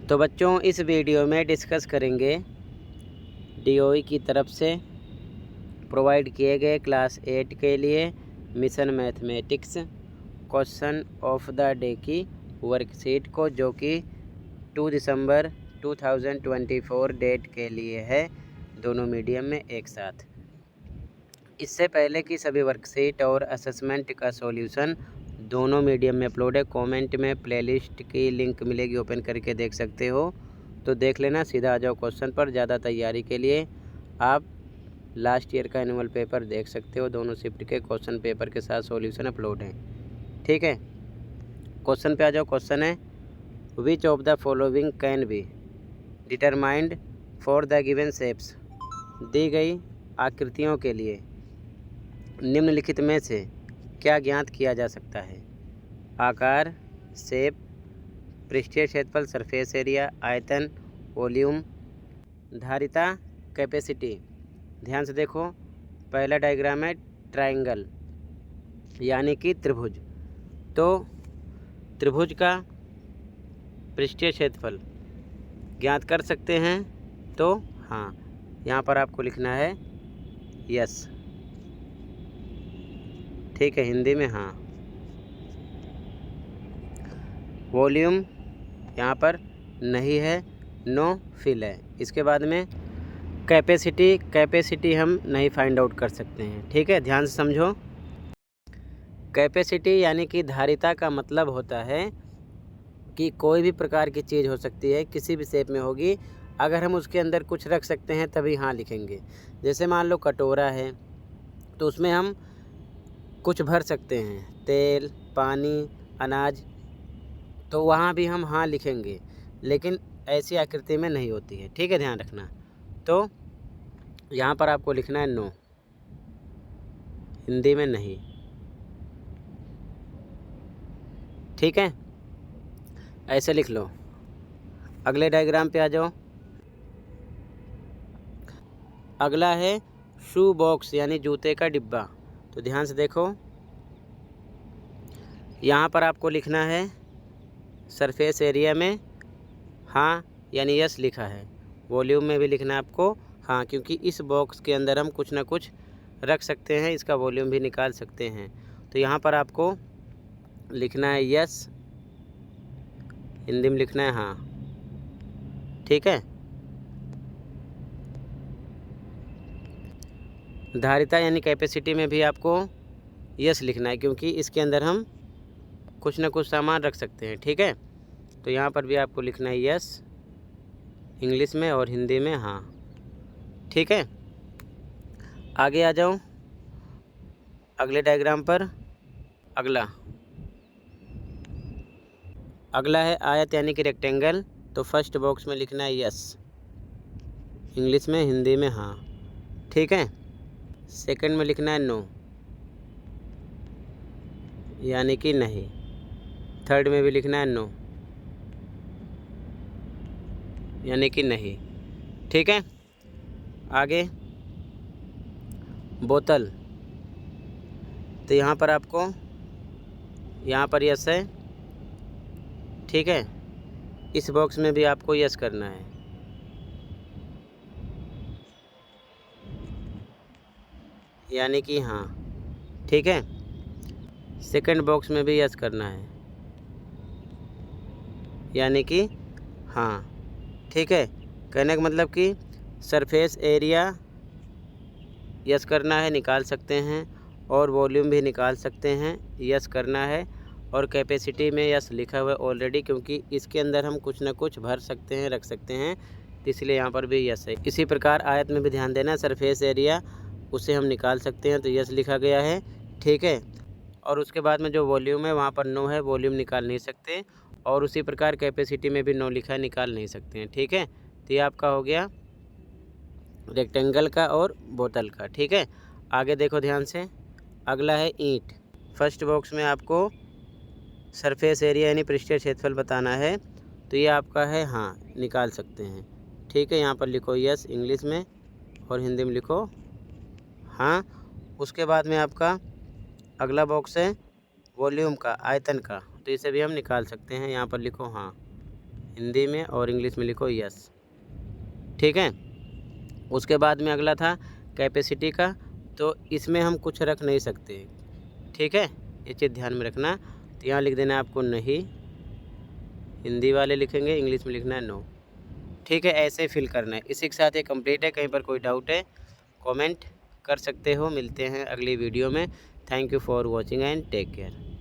तो बच्चों इस वीडियो में डिस्कस करेंगे DOE की तरफ से प्रोवाइड किए गए क्लास 8 के लिए mission mathematics question of the day की वर्कशीट को, जो कि 2 दिसंबर 2024 डेट के लिए है, दोनों मीडियम में एक साथ। इससे पहले की सभी वर्कशीट और असेसमेंट का सॉल्यूशन दोनों मीडियम में अपलोड है। कमेंट में प्लेलिस्ट की लिंक मिलेगी, ओपन करके देख सकते हो, तो देख लेना। सीधा आ जाओ क्वेश्चन पर। ज़्यादा तैयारी के लिए आप लास्ट ईयर का एनुअल पेपर देख सकते हो, दोनों शिफ्ट के क्वेश्चन पेपर के साथ सॉल्यूशन अपलोड हैं। ठीक है, क्वेश्चन पे आ जाओ। क्वेश्चन है, which of the following can be determined for the given shapes. दी गई आकृतियों के लिए निम्नलिखित में से क्या ज्ञात किया जा सकता है? आकार, शेप, पृष्ठीय क्षेत्रफल सरफेस एरिया, आयतन, वॉल्यूम, धारिता, कैपेसिटी। ध्यान से देखो, पहला डायग्राम है ट्रायंगल यानी कि त्रिभुज। तो त्रिभुज का पृष्ठीय क्षेत्रफल ज्ञात कर सकते हैं, तो हाँ, यहाँ पर आपको लिखना है यस। ठीक है, हिंदी में हाँ। वॉल्यूम यहाँ पर नहीं है, नो फिल है। इसके बाद में कैपेसिटी हम नहीं फाइंड आउट कर सकते हैं। ठीक है, ध्यान से समझो। कैपेसिटी यानी कि धारिता का मतलब होता है कि कोई भी प्रकार की चीज़ हो सकती है, किसी भी शेप में होगी, अगर हम उसके अंदर कुछ रख सकते हैं तभी हाँ लिखेंगे। जैसे मान लो कटोरा है, तो उसमें हम कुछ भर सकते हैं, तेल, पानी, अनाज, तो वहाँ भी हम हाँ लिखेंगे, लेकिन ऐसी आकृति में नहीं होती है। ठीक है, ध्यान रखना। तो यहाँ पर आपको लिखना है नो, हिंदी में नहीं। ठीक है, ऐसे लिख लो। अगले डायग्राम पे आ जाओ। अगला है शू बॉक्स यानी जूते का डिब्बा। तो ध्यान से देखो, यहाँ पर आपको लिखना है सरफेस एरिया में हाँ यानी यस लिखा है। वॉल्यूम में भी लिखना है आपको हाँ, क्योंकि इस बॉक्स के अंदर हम कुछ ना कुछ रख सकते हैं, इसका वॉल्यूम भी निकाल सकते हैं। तो यहाँ पर आपको लिखना है यस, हिंदी में लिखना है हाँ। ठीक है, धारिता यानी कैपेसिटी में भी आपको यस लिखना है, क्योंकि इसके अंदर हम कुछ ना कुछ सामान रख सकते हैं। ठीक है, तो यहाँ पर भी आपको लिखना है यस इंग्लिश में और हिंदी में हाँ। ठीक है, आगे आ जाओ अगले डायग्राम पर। अगला है आयत यानी कि रेक्टेंगल। तो फर्स्ट बॉक्स में लिखना है यस इंग्लिश में, हिंदी में हाँ। ठीक है, सेकंड में लिखना है नो यानी कि नहीं। थर्ड में भी लिखना है नो यानी कि नहीं। ठीक है, आगे बोतल। तो यहाँ पर आपको यहाँ पर यस है। ठीक है, इस बॉक्स में भी आपको यस करना है यानी कि हाँ। ठीक है, सेकंड बॉक्स में भी यस करना है यानी कि हाँ। ठीक है, कहने का मतलब कि सरफेस एरिया यस करना है, निकाल सकते हैं, और वॉल्यूम भी निकाल सकते हैं, यस करना है, और कैपेसिटी में यस लिखा हुआ है ऑलरेडी, क्योंकि इसके अंदर हम कुछ ना कुछ भर सकते हैं, रख सकते हैं, इसलिए यहाँ पर भी यस है। इसी प्रकार आयत में भी ध्यान देना, सरफेस एरिया उसे हम निकाल सकते हैं, तो यस लिखा गया है। ठीक है, और उसके बाद में जो वॉल्यूम है वहाँ पर नो है, वॉल्यूम निकाल नहीं सकते, और उसी प्रकार कैपेसिटी में भी नो लिखा है, निकाल नहीं सकते हैं। ठीक है, तो ये आपका हो गया रेक्टेंगल का और बोतल का। ठीक है, आगे देखो ध्यान से। अगला है ईंट। फर्स्ट बॉक्स में आपको सरफेस एरिया यानी पृष्ठीय क्षेत्रफल बताना है, तो ये आपका है हाँ, निकाल सकते हैं। ठीक है, यहाँ पर लिखो यस इंग्लिश में और हिंदी में लिखो हाँ। उसके बाद में आपका अगला बॉक्स है वॉल्यूम का, आयतन का, तो इसे भी हम निकाल सकते हैं। यहाँ पर लिखो हाँ हिंदी में, और इंग्लिश में लिखो यस। ठीक है। उसके बाद में अगला था कैपेसिटी का, तो इसमें हम कुछ रख नहीं सकते। ठीक है, ये चीज़ ध्यान में रखना। तो यहाँ लिख देना है आपको नहीं, हिंदी वाले लिखेंगे, इंग्लिश में लिखना है नो। ठीक है, ऐसे फिल करना है। इसी के साथ ये कंप्लीट है। कहीं पर कोई डाउट है कमेंट कर सकते हो। मिलते हैं अगली वीडियो में। Thank you for watching and take care.